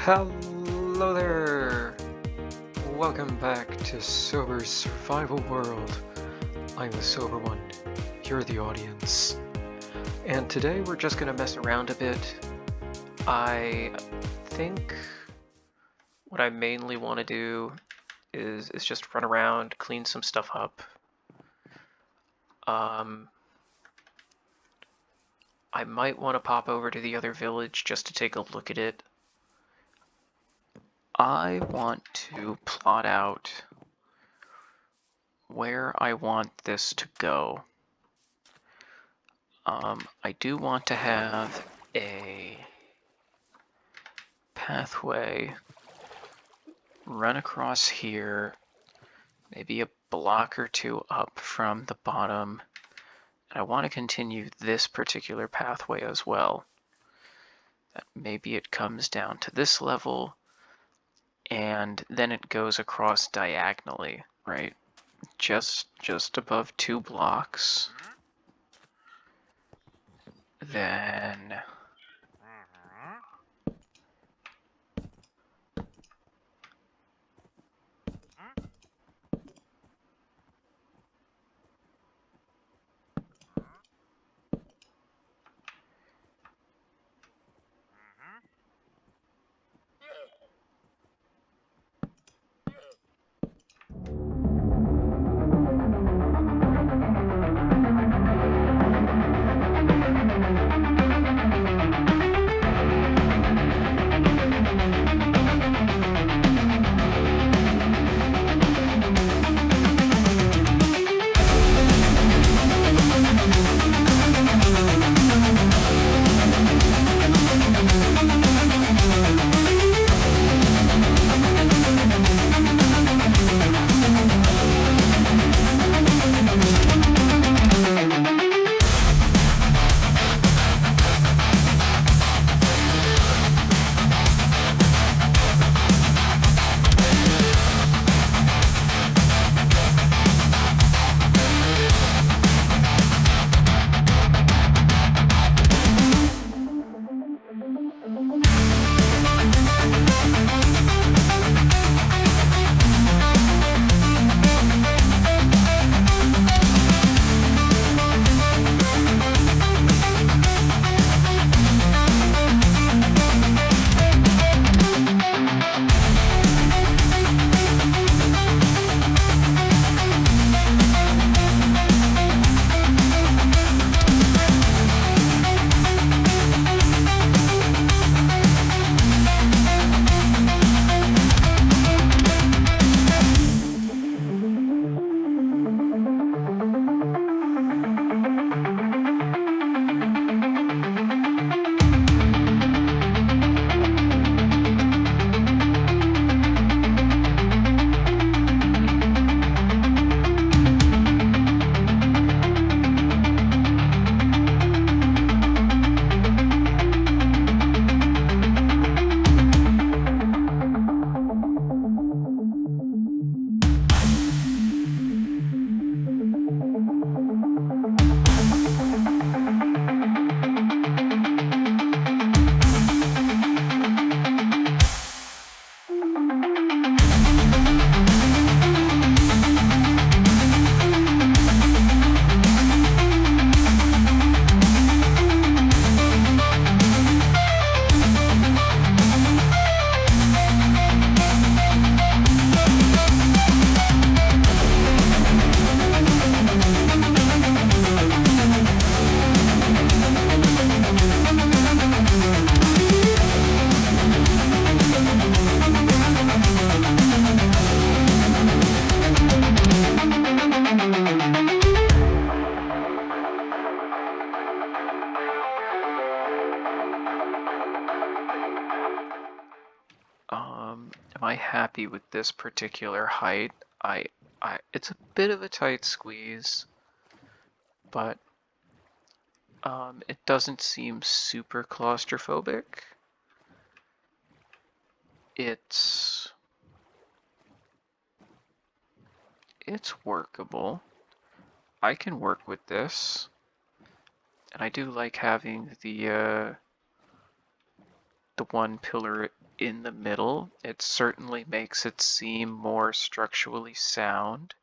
Hello there! Welcome back to Sober's Survival World. I'm the Sober One, you're the audience. And today we're just gonna mess around a bit. I think what I mainly want to do is just run around, clean some stuff up. I might want to pop over to the other village just to take a look at it. I want to plot out where I want this to go. I do want to have a pathway run across here, maybe a block or two up from the bottom. And I want to continue this particular pathway as well. That maybe it comes down to this level, and then it goes across diagonally, right? Just above 2 blocks. Then am I happy with this particular height? It's a bit of a tight squeeze, but it doesn't seem super claustrophobic. It's workable. I can work with this, and I do like having the the one pillar in the middle. It certainly makes it seem more structurally sound.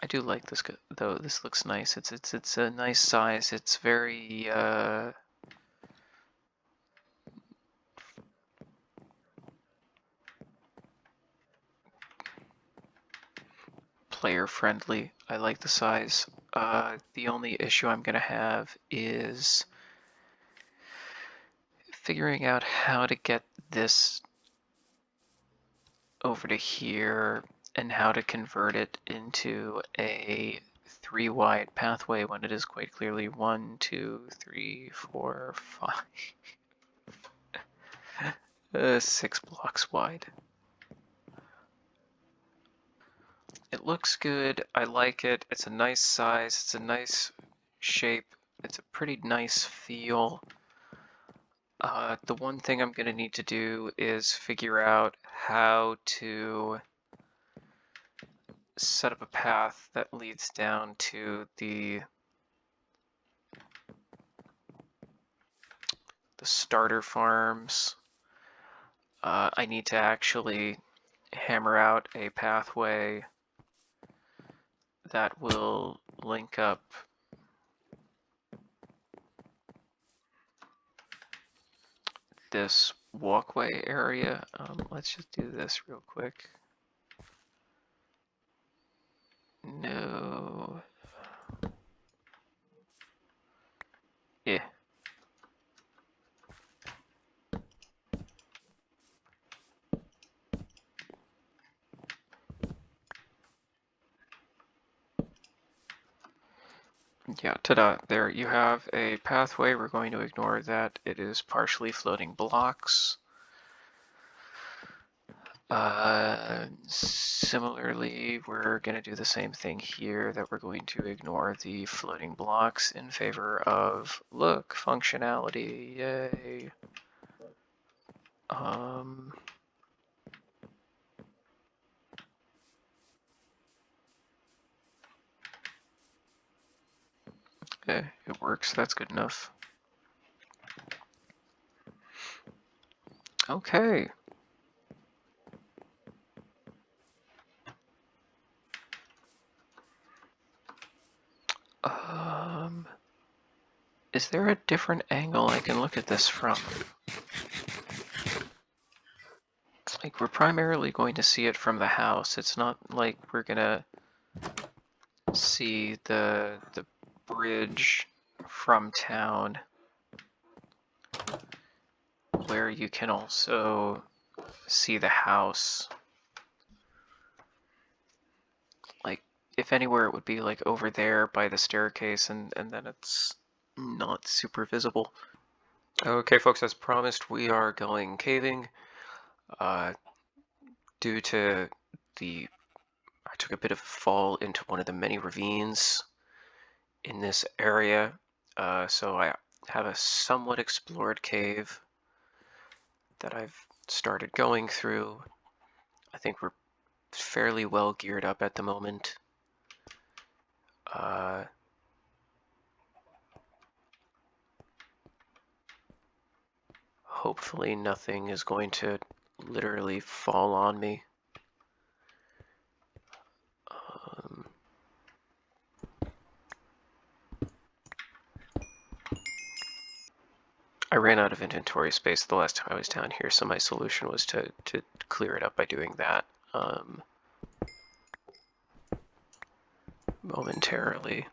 I do like this though. This looks nice. It's a nice size. It's very player friendly. I like the size. The only issue I'm gonna have is figuring out how to get this over to here and how to convert it into a 3 wide pathway when it is quite clearly 1, 2, 3, 4, 5, 6 blocks wide. It looks good. I like it. It's a nice size. It's a nice shape. It's a pretty nice feel. The one thing I'm going to need to do is figure out how to set up a path that leads down to the starter farms. I need to actually hammer out a pathway that will link up this walkway area. Let's just do this real quick. No. Yeah. Yeah, ta-da. There you have a pathway. We're going to ignore that. It is partially floating blocks. Similarly, we're going to do the same thing here, that we're going to ignore the floating blocks in favor of, look, functionality, yay. Okay, it works, that's good enough. Okay. Is there a different angle I can look at this from? Like, we're primarily going to see it from the house. It's not like we're gonna see the bridge from town, where you can also see the house. Like, if anywhere, it would be like over there by the staircase, and then it's not super visible. Okay, folks, as promised, we are going caving. Due to I took a bit of a fall into one of the many ravines in this area, so I have a somewhat explored cave that I've started going through. I think we're fairly well geared up at the moment. Hopefully nothing is going to literally fall on me. I ran out of inventory space the last time I was down here, so my solution was to clear it up by doing that momentarily.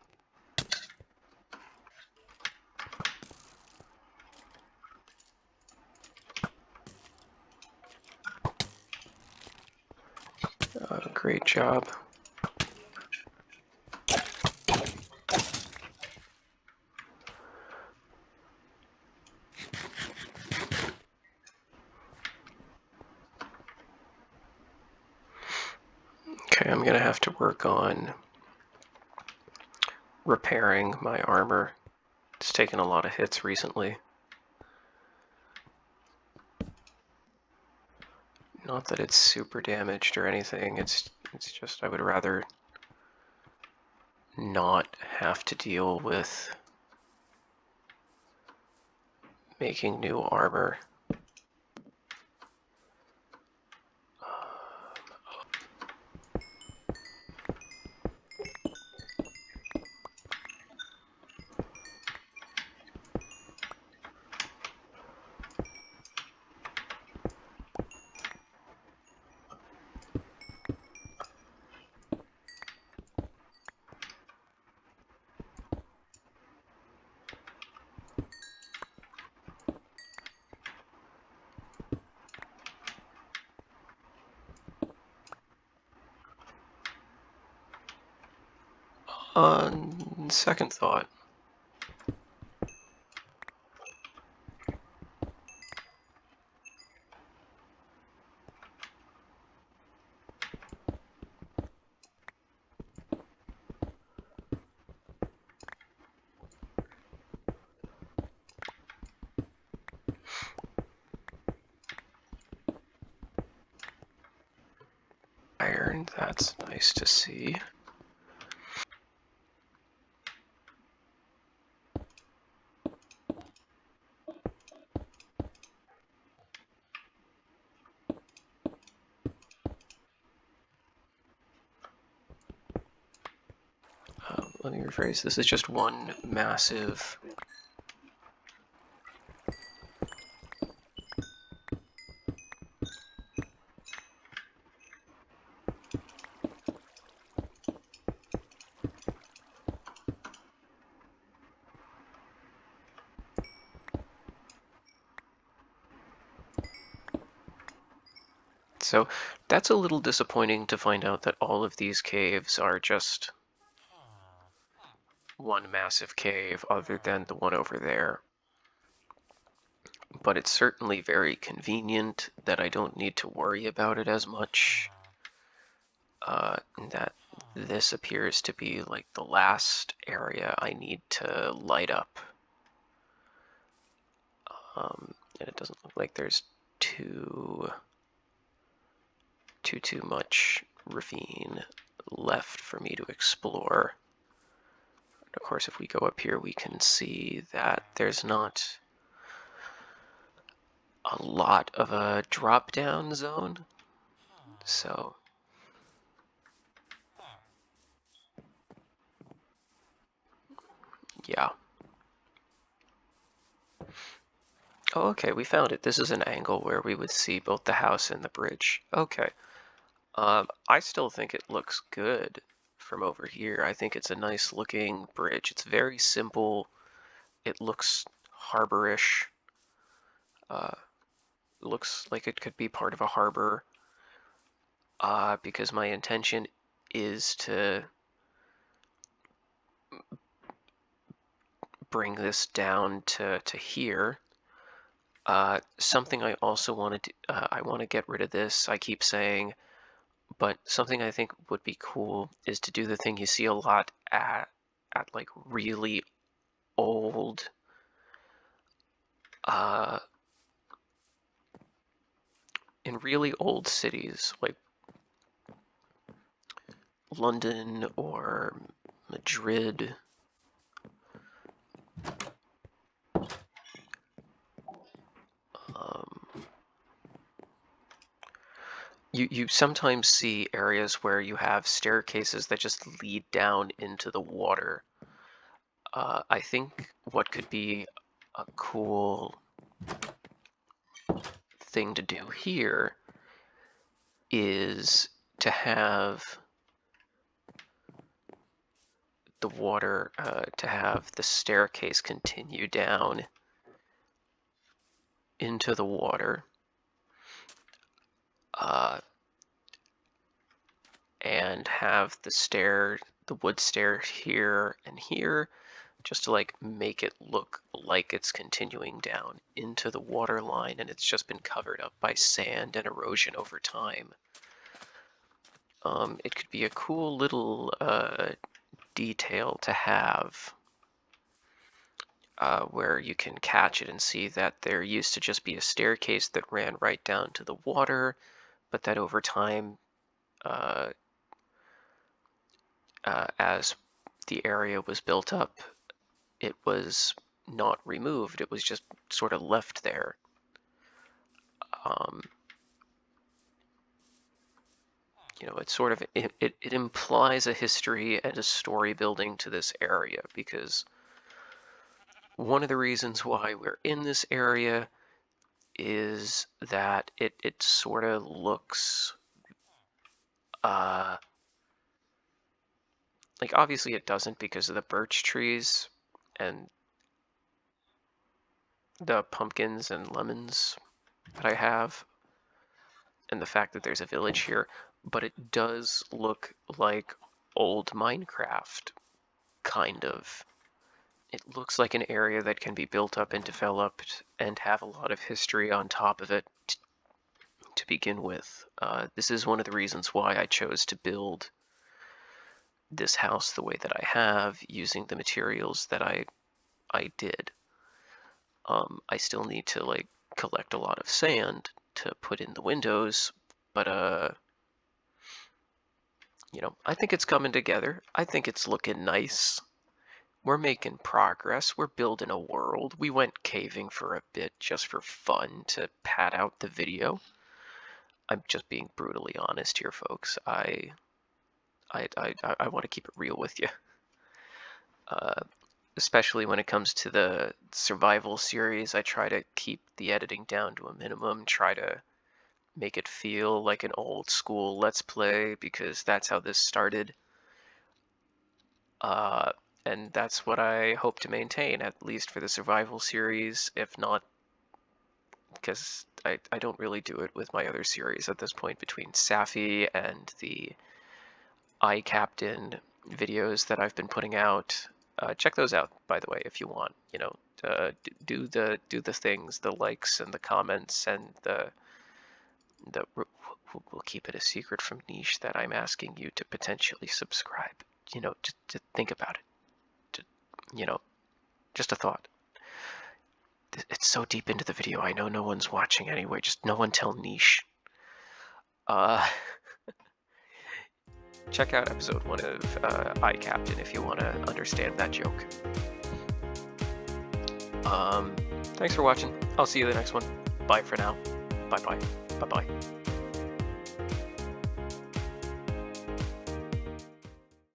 Great job. Okay, I'm gonna have to work on repairing my armor. It's taken a lot of hits recently. Not that it's super damaged or anything, it's just I would rather not have to deal with making new armor. On second thought, iron, that's nice to see. Let me rephrase, this is just one massive So that's a little disappointing to find out that all of these caves are just one massive cave other than the one over there. But it's certainly very convenient that I don't need to worry about it as much. That this appears to be like the last area I need to light up. And it doesn't look like there's too much ravine left for me to explore. And of course, if we go up here, we can see that there's not a lot of a drop-down zone. So yeah. Oh, okay, we found it. This is an angle where we would see both the house and the bridge. Okay. I still think it looks good from over here. I think it's a nice looking bridge. It's very simple. It looks harborish. Looks like it could be part of a harbor. Because my intention is to bring this down to here. Something I also wanted to, I want to get rid of this, I keep saying, but something I think would be cool is to do the thing you see a lot at like really old, in really old cities like London or Madrid. You sometimes see areas where you have staircases that just lead down into the water. I think what could be a cool thing to do here is to have the water, to have the staircase continue down into the water. And have the wood stair here and here, just to like make it look like it's continuing down into the water line and it's just been covered up by sand and erosion over time. It could be a cool little detail to have, where you can catch it and see that there used to just be a staircase that ran right down to the water, but that over time, as the area was built up, it was not removed. It was just sort of left there. It's sort of it implies a history and a story building to this area, because one of the reasons why we're in this area is that it sort of looks like, obviously it doesn't because of the birch trees and the pumpkins and lemons that I have, and the fact that there's a village here, but it does look like old Minecraft, kind of. It looks like an area that can be built up and developed and have a lot of history on top of it to begin with. This is one of the reasons why I chose to build this house the way that I have, using the materials that I did. I still need to like collect a lot of sand to put in the windows, but I think it's coming together. I think it's looking nice. We're making progress. We're building a world. We went caving for a bit just for fun to pad out the video. I'm just being brutally honest here, folks. I want to keep it real with you. Especially when it comes to the survival series, I try to keep the editing down to a minimum, try to make it feel like an old school Let's Play, because that's how this started. And that's what I hope to maintain, at least for the survival series, if not, because I don't really do it with my other series at this point, between Safi and the iCaptain videos that I've been putting out. Check those out, by the way, if you want. Do the things, the likes and the comments, and we'll keep it a secret from Niche that I'm asking you to potentially subscribe. Just to think about it. Just a thought. It's so deep into the video. I know no one's watching anyway. Just no one tell Niche. Check out episode 1 of iCaptain if you want to understand that joke. Thanks for watching. I'll see you in the next one. Bye for now. Bye-bye. Bye-bye.